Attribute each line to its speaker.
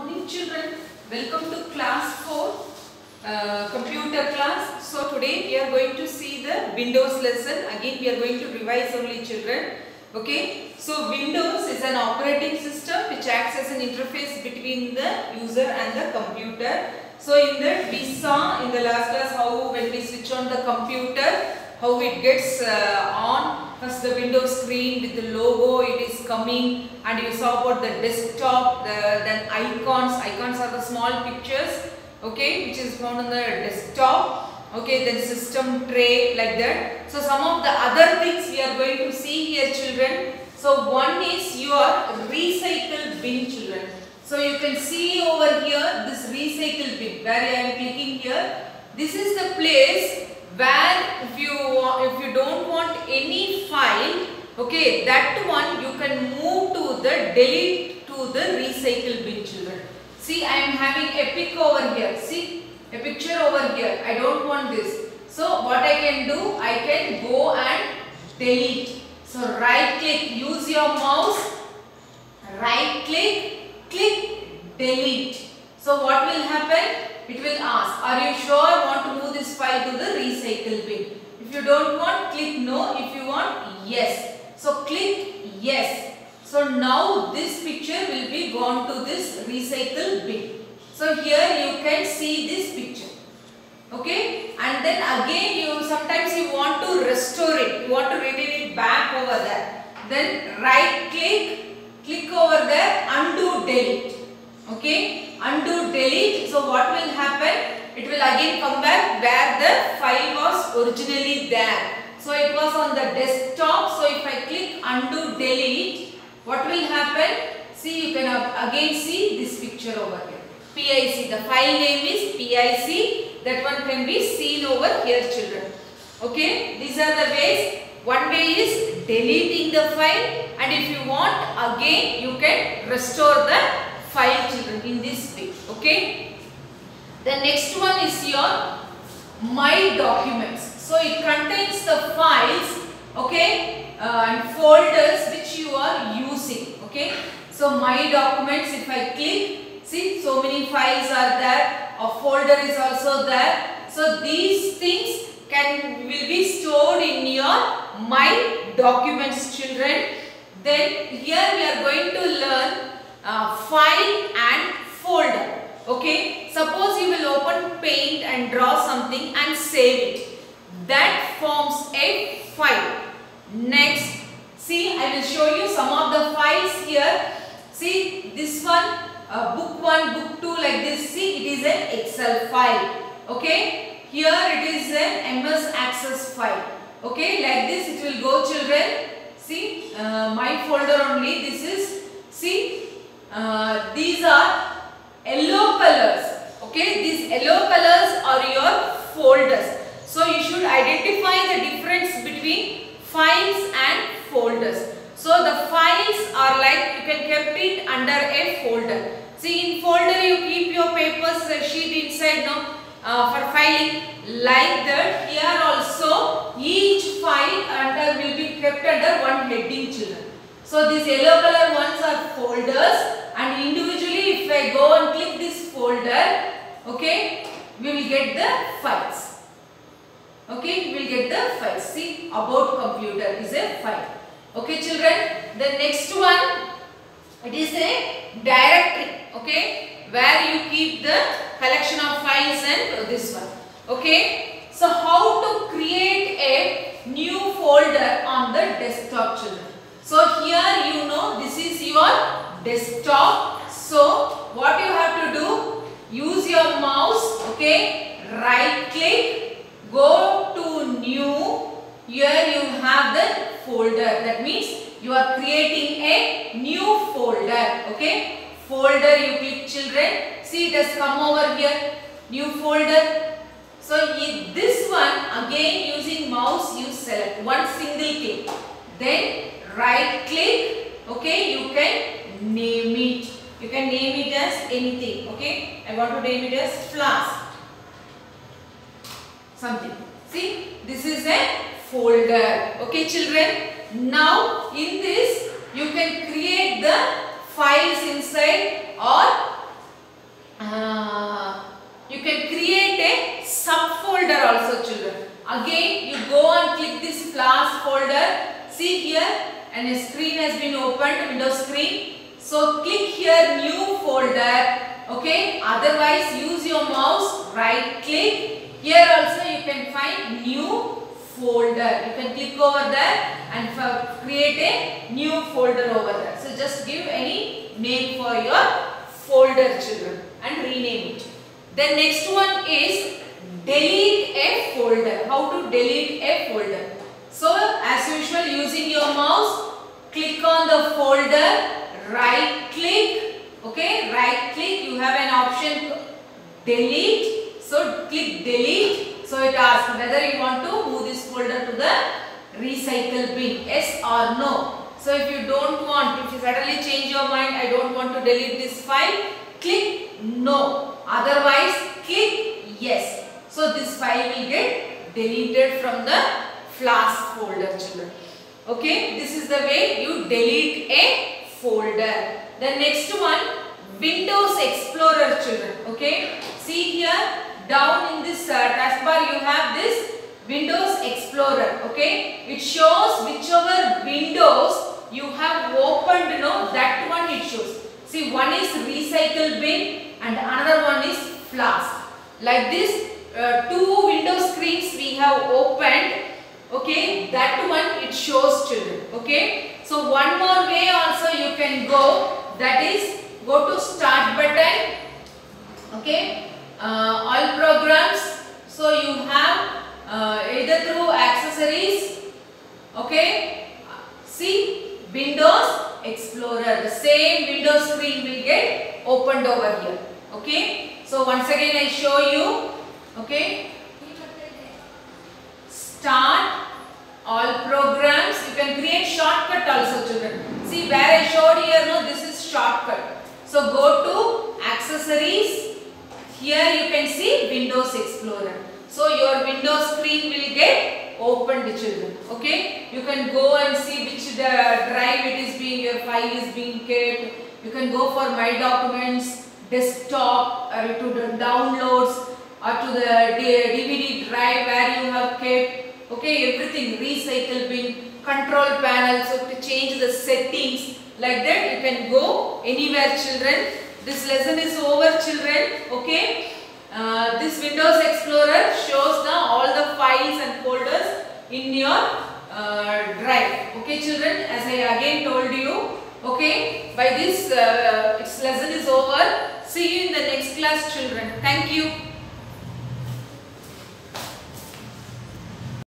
Speaker 1: Morning children, welcome to class 4 computer class. So today we are going to see the Windows lesson. Again we are going to revise only children. Okay, so Windows is an operating system which acts as an interface between the user and the computer. So in that we saw in the last class how when we switch on the computer, how it gets on. First the Windows screen with the logo, it is coming, and you saw about the desktop, then icons are the small pictures, okay, which is found on the desktop, okay, then system tray, like that. So some of the other things we are going to see here children. So one is your recycle bin children. So you can see over here this recycle bin where I am clicking here. This is the place where if you don't want any file, okay, that one you can move to the delete to the recycle bin children. See, I am having a pic over here. See, a picture over here. I don't want this. So what I can do, I can go and delete. So right click, use your mouse, right click, click delete. So what will happen? It will ask, are you sure want to move this file to the recycle bin? If you don't want, click no. If you want, yes. So click yes. So now this picture will be gone to this recycle bin. So here you can see this picture. Okay, and then again sometimes you want to restore it. You want to retain it back over there. Then right click, click over there, undo delete. Okay, undo delete. So what will happen? It will again come back where the file was originally there. So it was on the desktop. So if I click undo delete, what will happen? See, you can again see this picture over here. PIC, the file name is PIC. That one can be seen over here children. Okay, these are the ways. One way is deleting the file, and if you want again you can restore the file children in this way. Okay, the next one is your My Documents. So it contains the files, okay, and folders which you are using. Okay, so My Documents, if I click, see, so many files are there, a folder is also there. So these things will be stored in your My Documents children. Then here we are going to learn file and folder. Okay, suppose you will open Paint and draw something and save it. That forms a file. Next, see, I will show you some of the files here. See, this one, book 1, book 2, like this. See, it is an Excel file. Okay, here it is an MS Access file. Okay, like this it will go children. See, my folder only. This is, see, these are yellow colors. Okay, these yellow colors are your folders. So you should identify the difference between files and folders. So the files are like, you can keep it under a folder. See, in folder you keep your papers sheet inside, no, for filing, like that. Here also each file will be kept under one heading children. So these yellow color ones are folders, and individually if I go and click this folder, okay, we will get the files. Okay, we will get the files. See, About Computer is a file. Okay children, the next one, it is a directory, okay, where you keep the collection of files and this one. Okay, so how to create a new folder on the desktop children. So here you know this is your desktop. So what you have to do, use your mouse, okay, right click, go to new. Here you have the folder. That means you are creating a new folder. Okay, folder you click children. See, it has come over here, new folder. So this one again using mouse you select one single click. Then right click. Okay, you can name it. You can name it as anything. Okay, I want to name it as Flask. Something. See, this is a folder. Okay children, now in this you can create the files inside, or Again you go and click this flask folder. See here, and a screen has been opened, Windows screen. So click here new folder. Okay, otherwise use your mouse, right click. Here also you can find new folder. You can click over there and create a new folder over there. So just give any name for your folder, children, and rename it. The next one is delete a folder. How to delete a folder? So as usual, using your mouse, click on the folder, right click. Okay, right click. You have an option delete. So click delete. So it asks whether you want to move this folder to the recycle bin, yes or no. So if you don't want, if you suddenly change your mind, I don't want to delete this file, click no. Otherwise click yes. So this file will get deleted from the flask folder, children. Okay, this is the way you delete a folder. The next one, Windows Explorer, children. Okay, see here down in this taskbar you have this Windows Explorer. Okay, it shows whichever windows you have opened, that one it shows. See, one is recycle bin and another one is flask. Like this, two window screens we have opened. Okay, that one it shows, children. Okay, so one more way also you can go, that is go to start button. Okay, all programs. So you have either through accessories. Okay, see Windows Explorer, the same window screen will get opened over here. Okay, so once again I show you. Okay, start all programs. You can create shortcut also, children. See where I showed here, no, this is shortcut. So go to accessories. Here you can see Windows Explorer. So your Windows screen will get opened, children. Okay, you can go and see which drive it is being, your file is being kept. You can go for My Documents, desktop, to the downloads, or to the DVD drive where you have kept. Okay, everything, recycle bin, control panel. So to change the settings, like that you can go anywhere, children. This lesson is over, children. Okay, this Windows Explorer shows all the files and folders in your drive. Okay, children, as I again told you. Okay, by this its lesson is over. See you in the next class, children. Thank you.